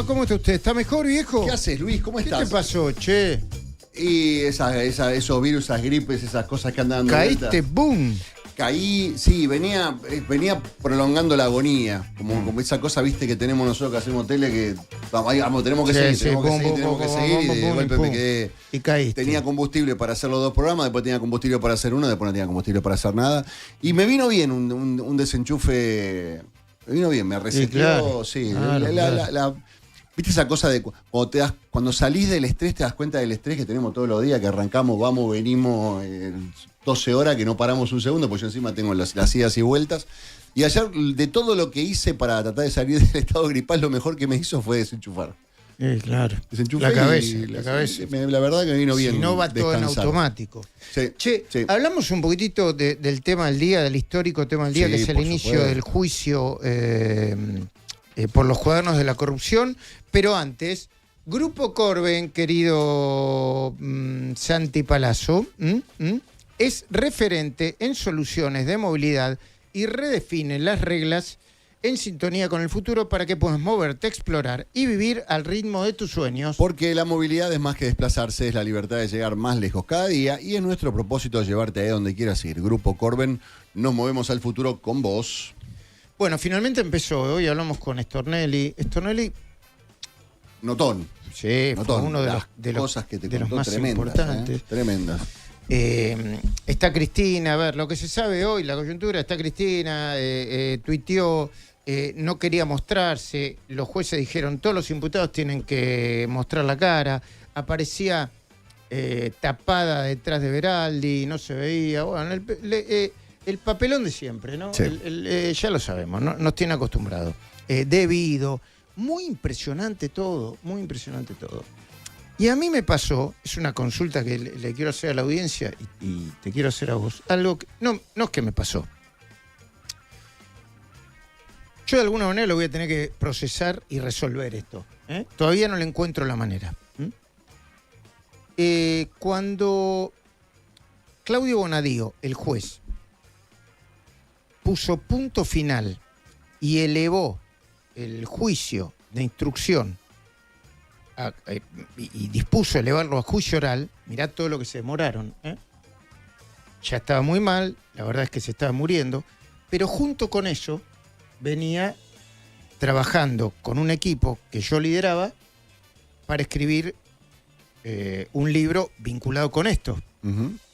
¿Cómo está usted? ¿Está mejor, viejo? ¿Qué haces, Luis? ¿Cómo estás? ¿Qué te pasó, che? Y esos virus, esas gripes, esas cosas que andan dando Caíste, vueltas. boom. Caí, sí, venía prolongando la agonía. Como esa cosa, viste, que tenemos nosotros que hacemos tele, que vamos, tenemos que seguir, tenemos que seguir, y de golpe me quedé. Y caíste. Tenía combustible para hacer los dos programas, después tenía combustible para hacer uno, después no tenía combustible para hacer nada. Y me vino bien un desenchufe. Me vino bien, me reseteó, sí. Claro. ¿Viste esa cosa de cuando salís del estrés, te das cuenta del estrés que tenemos todos los días, que arrancamos, vamos, venimos 12 horas, que no paramos un segundo, pues yo encima tengo las idas y vueltas. Y ayer, de todo lo que hice para tratar de salir del estado gripal, lo mejor que me hizo fue desenchufar. Claro. Desenchufé La cabeza. La verdad que me vino bien. Si no va todo en automático. Sí, Che, sí. hablamos un poquitito del tema del día, del histórico tema del día, Sí, que es el por inicio supuesto. del juicio por los cuadernos de la corrupción. Pero antes, Grupo Corben, querido Santi Palazzo, es referente en soluciones de movilidad y redefine las reglas en sintonía con el futuro para que puedas moverte, explorar y vivir al ritmo de tus sueños. Porque la movilidad es más que desplazarse, es la libertad de llegar más lejos cada día, y es nuestro propósito llevarte ahí donde quieras ir. Grupo Corben, nos movemos al futuro con vos. Bueno, finalmente empezó. Hoy hablamos con Stornelli. Stornelli, Notón. sí, fue Notón. uno de los cosas que te de los contó más tremendas, importantes. Tremendas. Está Cristina, a ver, lo que se sabe hoy, la coyuntura, está Cristina, tuiteó, no quería mostrarse, los jueces dijeron, todos los imputados tienen que mostrar la cara, aparecía tapada detrás de Beraldi, no se veía, bueno, el papelón de siempre, ¿no? Sí. Ya lo sabemos, ¿no? Nos tiene acostumbrados. Debido, muy impresionante todo, muy impresionante todo. Y a mí me pasó, es una consulta que le quiero hacer a la audiencia y te quiero hacer a vos, algo que no es que me pasó. Yo de alguna manera lo voy a tener que procesar y resolver esto. Todavía no le encuentro la manera. Cuando Claudio Bonadío, el juez, puso punto final y elevó el juicio de instrucción y dispuso elevarlo a juicio oral, mirá todo lo que se demoraron. Ya estaba muy mal, la verdad es que se estaba muriendo, pero junto con eso venía trabajando con un equipo que yo lideraba para escribir un libro vinculado con esto,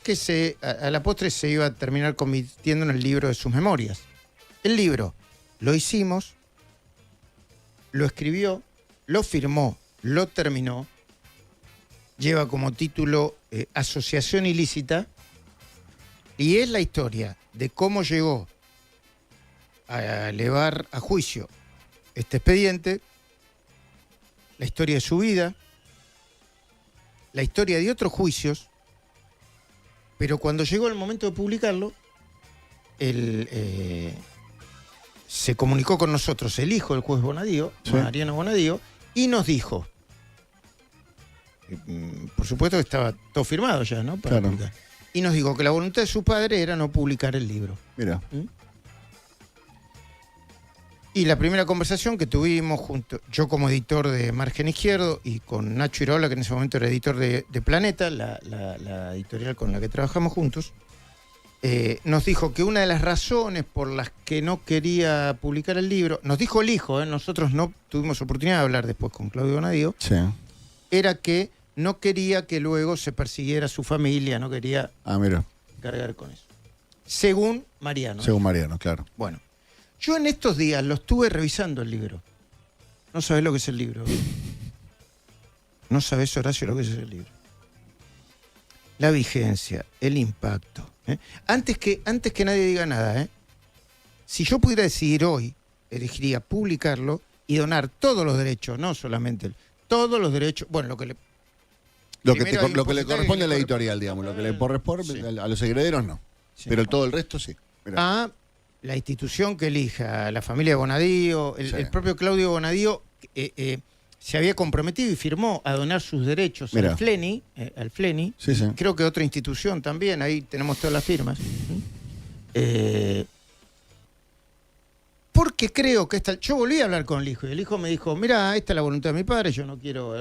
que a la postre se iba a terminar convirtiendo en el libro de sus memorias. El libro lo hicimos, lo escribió, lo firmó, lo terminó, lleva como título Asociación Ilícita, y es la historia de cómo llegó a elevar a juicio este expediente, la historia de su vida, la historia de otros juicios, pero cuando llegó el momento de publicarlo, se comunicó con nosotros el hijo del juez Bonadío, sí, Mariano Bonadío, y nos dijo, por supuesto que estaba todo firmado ya, ¿no? Para publicar. Y nos dijo que la voluntad de su padre era no publicar el libro. Mira. Y la primera conversación que tuvimos yo como editor de Margen Izquierdo y con Nacho Iraola, que en ese momento era editor de Planeta, la editorial con la que trabajamos juntos, nos dijo que una de las razones por las que no quería publicar el libro, nos dijo el hijo, nosotros no tuvimos oportunidad de hablar después con Claudio Bonadío, sí, era que no quería que luego se persiguiera a su familia, no quería cargar con eso. Según Mariano. Según Mariano, claro. Bueno, yo en estos días lo estuve revisando el libro. No sabés lo que es el libro. No sabés, Horacio, lo que es el libro. La vigencia, el impacto. Antes que nadie diga nada, si yo pudiera decidir hoy, elegiría publicarlo y donar todos los derechos, no solamente todos los derechos, bueno, lo que le corresponde a la editorial, digamos, lo que le corresponde a los herederos no. Sí. Pero todo el resto sí. Mirá. A la institución que elija, la familia de Bonadío, el propio Claudio Bonadío se había comprometido y firmó a donar sus derechos al FLENI, sí, sí, creo que otra institución también, ahí tenemos todas las firmas. porque creo que yo volví a hablar con el hijo y el hijo me dijo, mira, esta es la voluntad de mi padre, yo no quiero,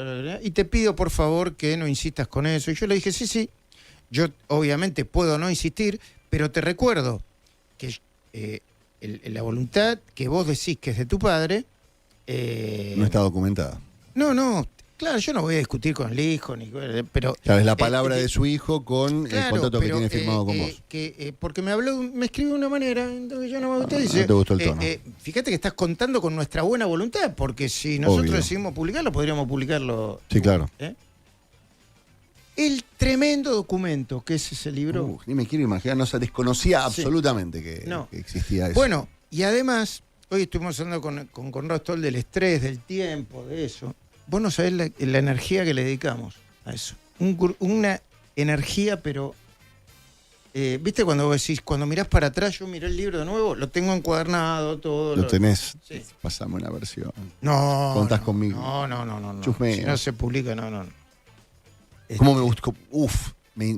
y te pido por favor que no insistas con eso. Y yo le dije, sí, yo obviamente puedo no insistir, pero te recuerdo que la voluntad que vos decís que es de tu padre... no está documentada. No, claro, yo no voy a discutir con el hijo, pero... Claro, es la palabra de su hijo con claro, el contrato que tiene firmado con vos. Porque me escribió de una manera, entonces yo no me gustó. No te gustó el tono. Fíjate que estás contando con nuestra buena voluntad, porque si nosotros Obvio. decidimos publicarlo, podríamos publicarlo. Sí, claro. El tremendo documento que es ese libro. Ni me quiero imaginar, desconocía Sí. absolutamente que existía eso. Bueno, y además, hoy estuvimos hablando con Conrado Stoll del estrés, del tiempo, de eso. Vos no sabés la energía que le dedicamos a eso. Una energía, pero... ¿viste cuando vos decís, cuando mirás para atrás, yo miré el libro de nuevo, lo tengo encuadernado, todo. ¿Lo tenés? Sí. Pasame una versión. No. ¿Contás conmigo? No. Chusmeo. Si no se publica, no. ¿Cómo me gustó? Uf, me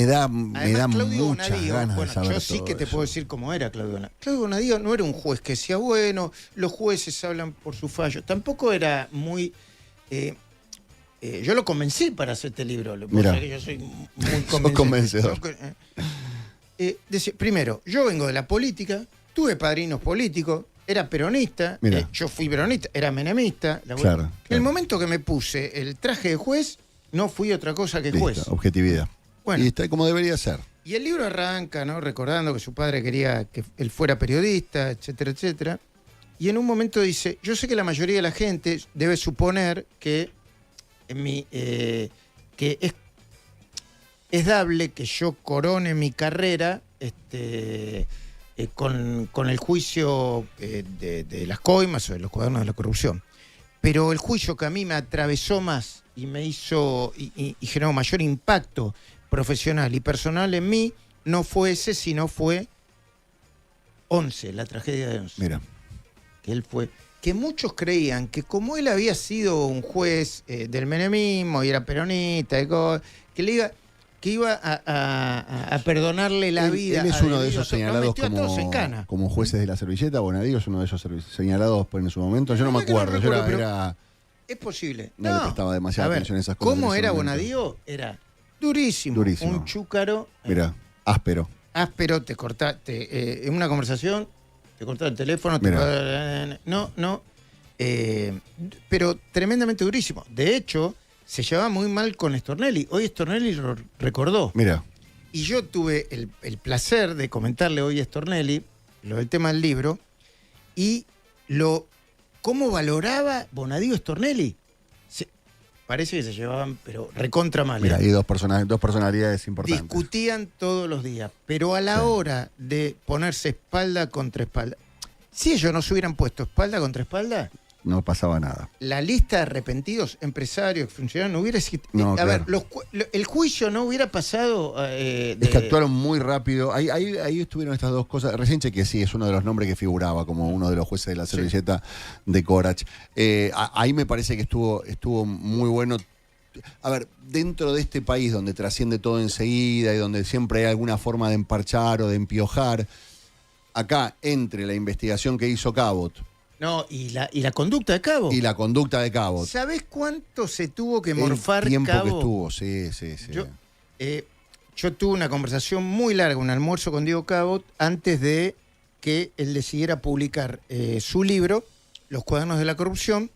da Claudio muchas Bonadío, ganas de saber yo sí todo que te eso. puedo decir cómo era Claudio Bonadío. Claudio Bonadío no era un juez que decía, bueno, los jueces hablan por su fallo. Tampoco era muy... yo lo convencí para hacer este libro. Lo que pasa es que yo soy muy convencedor. Primero, yo vengo de la política, tuve padrinos políticos, era peronista, yo fui peronista, era menemista. Claro. El momento que me puse el traje de juez, no fui otra cosa que juez. Listo, objetividad. Bueno, y está como debería ser. y el libro arranca, ¿no? Recordando que su padre quería que él fuera periodista, etcétera, etcétera. Y en un momento dice, yo sé que la mayoría de la gente debe suponer que que es dable que yo corone mi carrera con el juicio de las coimas o de los cuadernos de la corrupción. Pero el juicio que a mí me atravesó más y me hizo y generó mayor impacto profesional y personal en mí no fue ese, sino fue 11, la tragedia de 11. Mira. Que él fue, que muchos creían que como él había sido un juez del menemismo y era peronista, que iba a perdonarle la vida. Él es uno de esos señalados como jueces de la servilleta. Bonadío es uno de esos señalados en su momento. Yo no me acuerdo. Es posible. No le prestaba demasiada atención a esas cosas. ¿Cómo era Bonadío? Era durísimo. Un chúcaro. Mira, áspero. Áspero, te cortaste en una conversación, te cortaba el teléfono, pero tremendamente durísimo. De hecho, se llevaba muy mal con Stornelli. Hoy Stornelli lo recordó. Mira. Y yo tuve el placer de comentarle hoy a Stornelli lo del tema del libro y cómo valoraba Bonadío Stornelli. Parece que se llevaban, pero recontra mal. Mira, y dos personalidades importantes. Discutían todos los días, pero a la hora de ponerse espalda contra espalda, si ellos no se hubieran puesto espalda contra espalda, no pasaba nada. La lista de arrepentidos, empresarios, funcionarios, no hubiera existido. El juicio no hubiera pasado. Es que actuaron muy rápido. Ahí estuvieron estas dos cosas. Recién que sí, es uno de los nombres que figuraba como uno de los jueces de la servilleta de Corach. Ahí me parece que estuvo muy bueno. A ver, dentro de este país donde trasciende todo enseguida y donde siempre hay alguna forma de emparchar o de empiojar, acá entre la investigación que hizo Cabot. No, y la conducta de Cabot. Y la conducta de Cabot. ¿Sabés cuánto se tuvo que morfar el tiempo Cabot? Que estuvo, sí. Yo tuve una conversación muy larga, un almuerzo con Diego Cabot, antes de que él decidiera publicar su libro, Los cuadernos de la corrupción,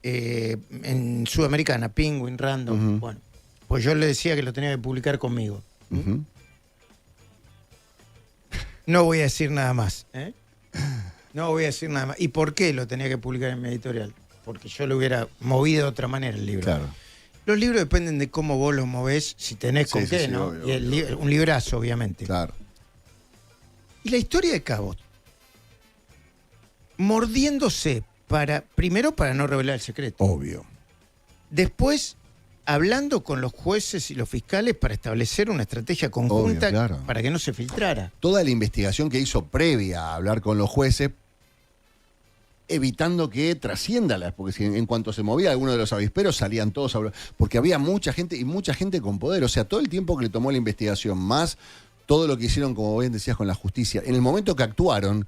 en Sudamericana, Penguin, Random. Bueno, pues yo le decía que lo tenía que publicar conmigo. No voy a decir nada más, No voy a decir nada más. ¿Y por qué lo tenía que publicar en mi editorial? Porque yo lo hubiera movido de otra manera el libro. Claro. Los libros dependen de cómo vos los movés, si tenés con qué, ¿no? Obvio. Y un librazo, obviamente. Claro. Y la historia de Cabot, mordiéndose primero para no revelar el secreto. Obvio. Después, hablando con los jueces y los fiscales para establecer una estrategia conjunta para que no se filtrara. Toda la investigación que hizo previa a hablar con los jueces, evitando que trascienda, porque si en cuanto se movía alguno de los avisperos salían todos a hablar, porque había mucha gente y mucha gente con poder. O sea, todo el tiempo que le tomó la investigación, más todo lo que hicieron, como bien decías, con la justicia, en el momento que actuaron,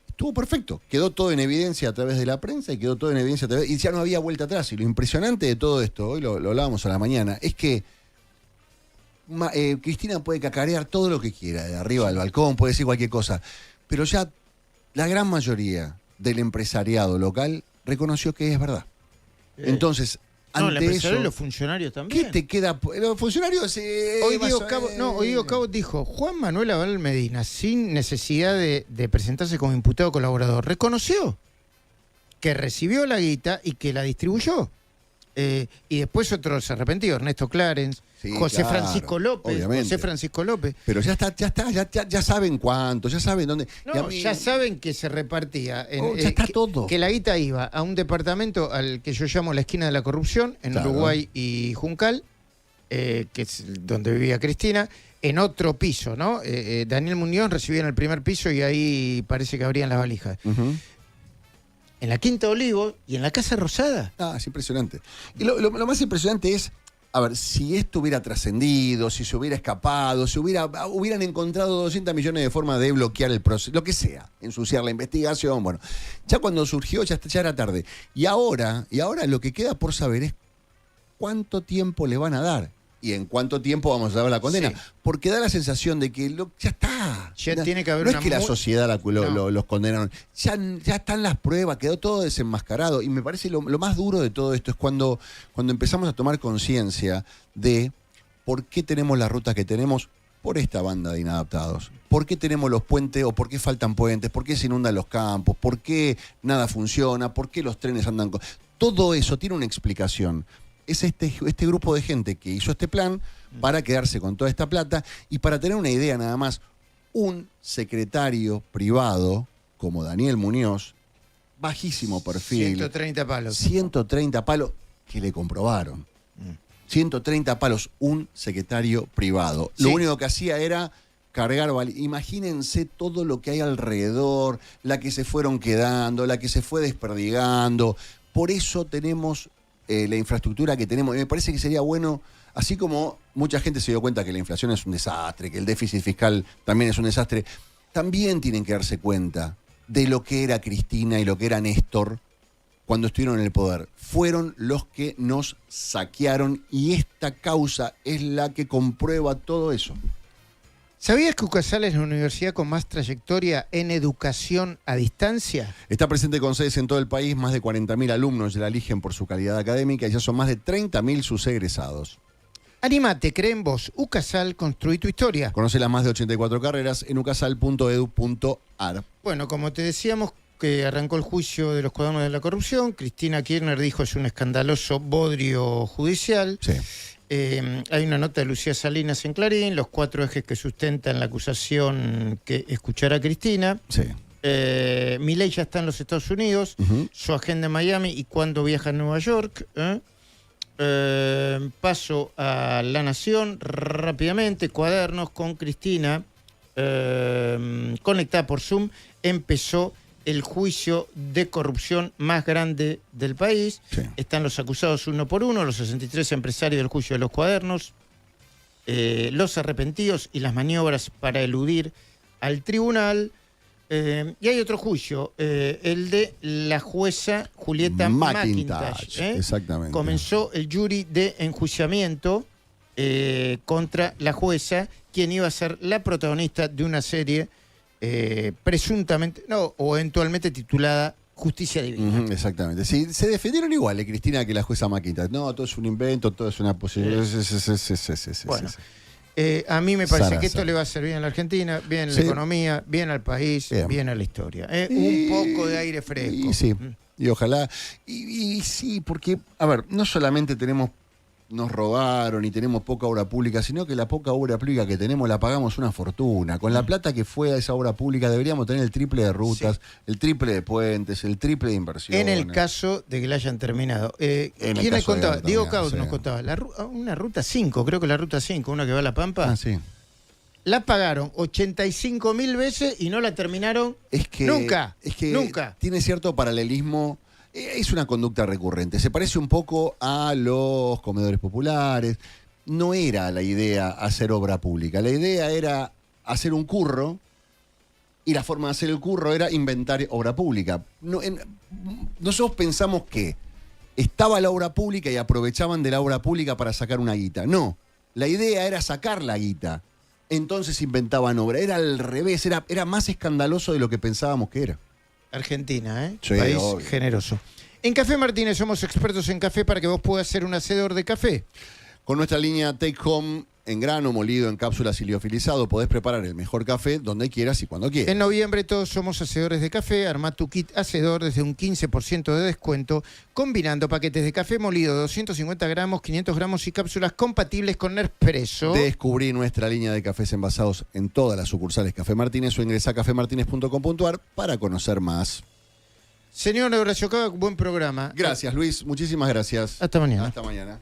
estuvo perfecto. Quedó todo en evidencia a través de la prensa y quedó todo en evidencia a través... Y ya no había vuelta atrás. Y lo impresionante de todo esto, hoy lo hablábamos a la mañana, es que Cristina puede cacarear todo lo que quiera, de arriba del balcón, puede decir cualquier cosa, pero ya la gran mayoría del empresariado local reconoció que es verdad. Entonces, No, ante eso, y los funcionarios también. ¿qué te queda? Los funcionarios... Hoy Diego Cabo dijo, Juan Manuel Abel Medina, sin necesidad de presentarse como imputado colaborador, reconoció que recibió la guita y que la distribuyó. Y después otro se arrepentió, Ernesto Clarence, Sí, José claro, Francisco López. obviamente. José Francisco López. Pero ya saben cuánto, ya saben dónde. No, y a mí- ya saben que se repartía. Ya está todo. Que la guita iba a un departamento al que yo llamo la esquina de la corrupción, en Claro. Uruguay y Juncal, que es donde vivía Cristina, en otro piso, ¿no? Daniel Muñoz recibía en el primer piso y ahí parece que abrían las valijas. Ujú. En la Quinta Olivo y en la Casa Rosada. Ah, es impresionante. Y lo más impresionante es, a ver, si esto hubiera trascendido, si se hubiera escapado, si hubieran encontrado 200 millones de formas de bloquear el proceso, lo que sea, ensuciar la investigación, bueno, ya cuando surgió ya era tarde. Y ahora lo que queda por saber es cuánto tiempo le van a dar y en cuánto tiempo vamos a dar la condena. Sí. Porque da la sensación de que ya está. Ya tiene que haber no una es que la muy- sociedad No. los condenaron. Ya están las pruebas, quedó todo desenmascarado. Y me parece lo más duro de todo esto es cuando empezamos a tomar conciencia de por qué tenemos las rutas que tenemos por esta banda de inadaptados. ¿Por qué tenemos los puentes o por qué faltan puentes? ¿Por qué se inundan los campos? ¿Por qué nada funciona? ¿Por qué los trenes andan con...? Todo eso tiene una explicación. Es este grupo de gente que hizo este plan para quedarse con toda esta plata y para tener una idea nada más, un secretario privado como Daniel Muñoz, bajísimo perfil, 130 palos. 130 palos que le comprobaron. 130 palos, un secretario privado. Sí. Lo único que hacía era cargar... Imagínense todo lo que hay alrededor, la que se fueron quedando, la que se fue desperdigando. Por eso tenemos la infraestructura que tenemos. Y me parece que sería bueno, así como mucha gente se dio cuenta que la inflación es un desastre, que el déficit fiscal también es un desastre, también tienen que darse cuenta de lo que era Cristina y lo que era Néstor cuando estuvieron en el poder. Fueron los que nos saquearon y esta causa es la que comprueba todo eso. ¿Sabías que UCASAL es la universidad con más trayectoria en educación a distancia? Está presente con sedes en todo el país, más de 40.000 alumnos la eligen por su calidad académica y ya son más de 30.000 sus egresados. Anímate, cree en vos. UCASAL, construí tu historia. Conoce las más de 84 carreras en ucasal.edu.ar. Bueno, como te decíamos, que arrancó el juicio de los cuadernos de la corrupción. Cristina Kirchner dijo es un escandaloso bodrio judicial. Sí. Hay una nota de Lucía Salinas en Clarín, los 4 ejes que sustentan la acusación que escuchará Cristina. Sí. Milei ya está en los Estados Unidos, Ujú. su agenda en Miami y cuándo viaja a Nueva York. Paso a La Nación rápidamente, cuadernos con Cristina, conectada por Zoom, empezó el juicio de corrupción más grande del país. Sí. Están los acusados uno por uno, los 63 empresarios del juicio de los cuadernos, los arrepentidos y las maniobras para eludir al tribunal. Y hay otro juicio, el de la jueza Julieta McIntosh. Exactamente. Comenzó el jury de enjuiciamiento contra la jueza, quien iba a ser la protagonista de una serie presuntamente, no, o eventualmente titulada Justicia Divina. Ujú, exactamente. Sí, se defendieron igual, Cristina, que la jueza McIntosh. No, todo es un invento, todo es una posibilidad. Bueno. A mí me parece Sara, que esto Sara. le va a hacer bien a la Argentina, bien a Sí. la economía, bien al país, Bien. bien a la historia. Y- Un poco de aire fresco. Y sí, y ojalá. Y sí, porque, a ver, no solamente nos robaron y tenemos poca obra pública, sino que la poca obra pública que tenemos la pagamos una fortuna. Con la plata que fue a esa obra pública deberíamos tener el triple de rutas, el triple de puentes, el triple de inversiones. En el caso de que la hayan terminado. el ¿Quién caso les de contaba? haber Diego terminado, Caus sí. nos contaba. Una ruta 5, creo que la ruta 5, una que va a La Pampa, Ah, sí. la pagaron 85.000 veces y no la terminaron nunca. Es que nunca. tiene cierto paralelismo. Es una conducta recurrente. Se parece un poco a los comedores populares. No era la idea hacer obra pública. La idea era hacer un curro y la forma de hacer el curro era inventar obra pública. Nosotros pensamos que estaba la obra pública y aprovechaban de la obra pública para sacar una guita. No, la idea era sacar la guita. Entonces inventaban obra. Era al revés, era más escandaloso de lo que pensábamos que era. Argentina, ¿eh? Sí, País obvio. generoso. En Café Martínez somos expertos en café para que vos puedas ser un hacedor de café. Con nuestra línea Take Home, en grano, molido, en cápsulas y liofilizado, podés preparar el mejor café donde quieras y cuando quieras. En noviembre todos somos hacedores de café. Armá tu kit hacedor desde un 15% de descuento, combinando paquetes de café molido, 250 gramos, 500 gramos y cápsulas compatibles con Nespresso. Descubrí nuestra línea de cafés envasados en todas las sucursales Café Martínez o ingresá a cafemartinez.com.ar para conocer más. Señor Horacio Cava, buen programa. Gracias, Luis. Muchísimas gracias. Hasta mañana. Hasta mañana.